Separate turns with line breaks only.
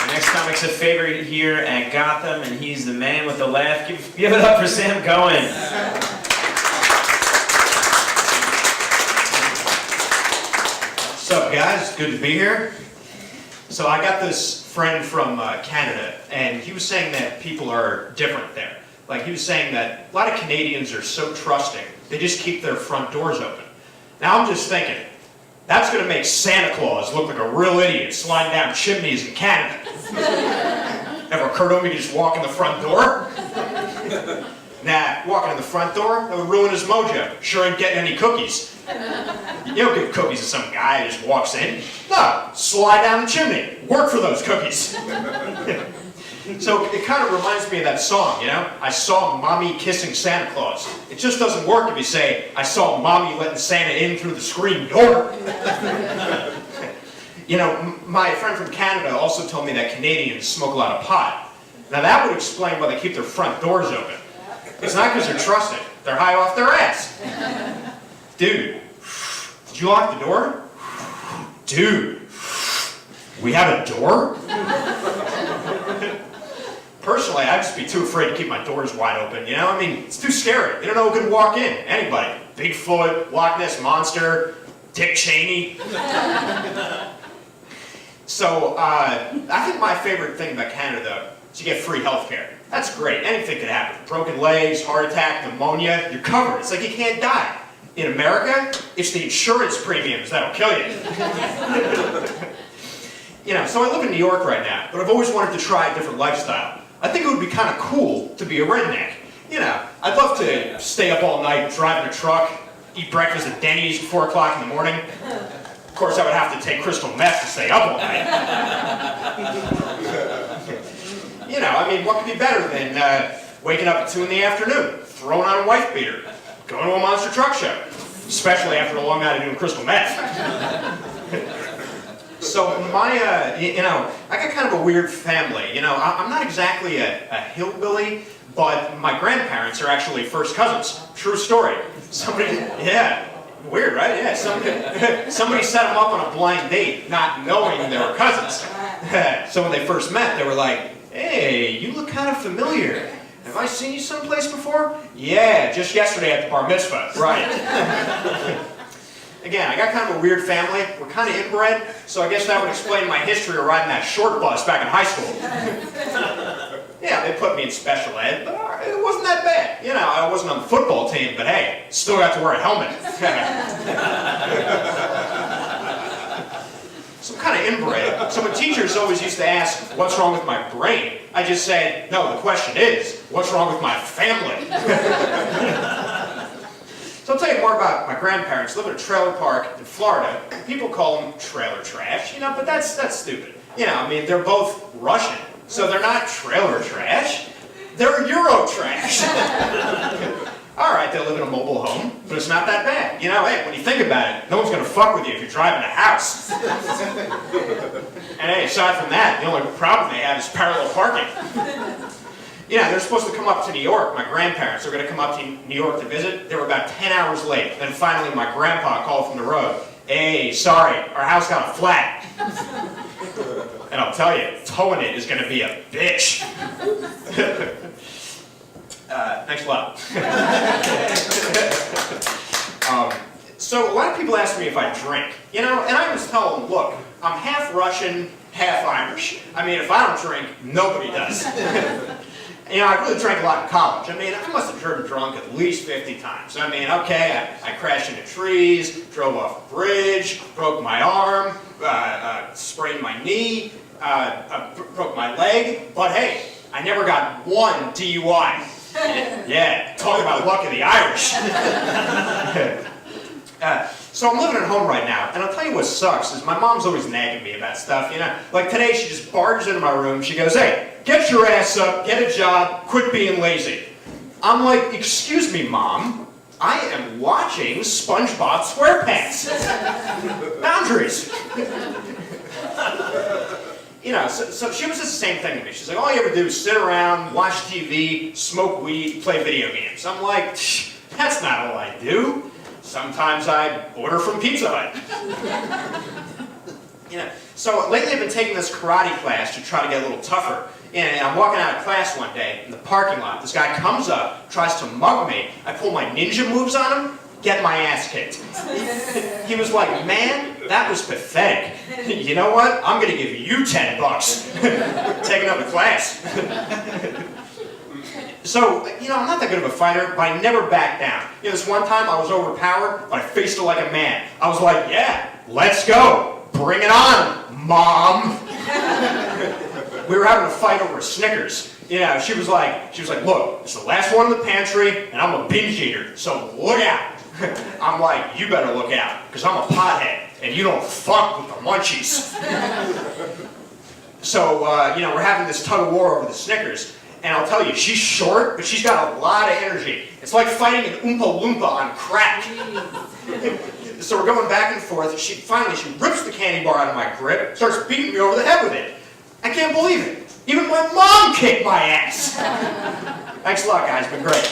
Next comic's a favorite here at Gotham, and he's the man with the laugh. Give it up for Sam Cohen.
What's up, guys? Good to be here. So I got this friend from Canada, and he was saying that people are different there. Like, he was saying that a lot of Canadians are so trusting, they just keep their front doors open. Now I'm just thinking, that's going to make Santa Claus look like a real idiot sliding down chimneys in Canada. Ever occurred to him he could just walk in the front door? Nah, walking in the front door, that would ruin his mojo. Sure ain't getting any cookies. You don't give cookies to some guy who just walks in. No, slide down the chimney. Work for those cookies. So it kind of reminds me of that song, you know? I saw Mommy kissing Santa Claus. It just doesn't work if you say, I saw Mommy letting Santa in through the screen door. You know, my friend from Canada also told me that Canadians smoke a lot of pot. Now that would explain why they keep their front doors open. It's not because they're trusting. They're high off their ass. Dude, did you lock the door? Dude, we have a door? Personally, I'd just be too afraid to keep my doors wide open, you know? I mean, it's too scary. You don't know who could walk in. Anybody. Bigfoot, Loch Ness Monster, Dick Cheney. So, I think my favorite thing about Canada is you get free health care. That's great. Anything could happen. Broken legs, heart attack, pneumonia, you're covered. It's like you can't die. In America, it's the insurance premiums that'll kill you. You know, so I live in New York right now, but I've always wanted to try a different lifestyle. I think it would be kind of cool to be a redneck. You know, I'd love to stay up all night driving a truck, eat breakfast at Denny's at 4 o'clock in the morning. Of course, I would have to take crystal meth to stay up all night. You know, I mean, what could be better than waking up at 2 in the afternoon, throwing on a wife beater, going to a monster truck show, especially after a long night of doing crystal meth. So my, you know, I got kind of a weird family. You know, I'm not exactly a hillbilly, but my grandparents are actually first cousins. True story. Somebody, yeah, weird, right? Yeah, somebody set them up on a blind date, not knowing they were cousins. So when they first met, they were like, "Hey, you look kind of familiar. Have I seen you someplace before?" "Yeah, just yesterday at the bar mitzvah." Right. Again, I got kind of a weird family. We're kind of inbred, so I guess that would explain my history of riding that short bus back in high school. Yeah, they put me in special ed, but it wasn't that bad. You know, I wasn't on the football team, but hey, still got to wear a helmet. So I'm kind of inbred. So when teachers always used to ask, what's wrong with my brain? I just said, no, the question is, what's wrong with my family? So I'll tell you more about my grandparents. Live in a trailer park in Florida. People call them trailer trash, you know, but that's stupid. You know, I mean, they're both Russian, so they're not trailer trash. They're Euro trash. All right, they live in a mobile home, but it's not that bad. You know, hey, when you think about it, no one's going to fuck with you if you're driving a house. And hey, aside from that, the only problem they have is parallel parking. You know, they're supposed to come up to New York. My grandparents were going to come up to New York to visit. They were about 10 hours late. Then finally my grandpa called from the road. "Hey, sorry, our house got a flat." And I'll tell you, towing it is going to be a bitch. Thanks a lot. So a lot of people ask me if I drink. You know, and I always tell them, look, I'm half Russian, half Irish. I mean, if I don't drink, nobody does. You know, I really drank a lot in college. I mean, I must have driven drunk at least 50 times. I mean, okay, I crashed into trees, drove off a bridge, broke my arm, sprained my knee, broke my leg, but hey, I never got one DUI. Yeah, talk about luck of the Irish. So I'm living at home right now, and I'll tell you what sucks is my mom's always nagging me about stuff, you know. Like today, she just barges into my room, she goes, "Hey, get your ass up, get a job, quit being lazy." I'm like, "Excuse me, Mom, I am watching SpongeBob SquarePants." Boundaries. You know, so she was just the same thing to me. She's like, all you ever do is sit around, watch TV, smoke weed, play video games. I'm like, that's not all I do. Sometimes I order from Pizza Hut. So lately I've been taking this karate class to try to get a little tougher. And I'm walking out of class one day in the parking lot. This guy comes up, tries to mug me. I pull my ninja moves on him, get my ass kicked. He was like, man, that was pathetic. You know what? I'm going to give you $10. Taking up a class. So, I'm not that good of a fighter, but I never back down. This one time I was overpowered, but I faced it like a man. I was like, yeah, let's go. Bring it on, Mom. We were having a fight over Snickers. She was like, look, it's the last one in the pantry, and I'm a binge eater, so look out. I'm like, you better look out, because I'm a pothead, and you don't fuck with the munchies. So, we're having this tug of war over the Snickers, and I'll tell you, she's short, but she's got a lot of energy. It's like fighting an Oompa Loompa on crack. So we're going back and forth. She rips the candy bar out of my grip, starts beating me over the head with it. I can't believe it. Even my mom kicked my ass. Thanks a lot, guys. It's been great.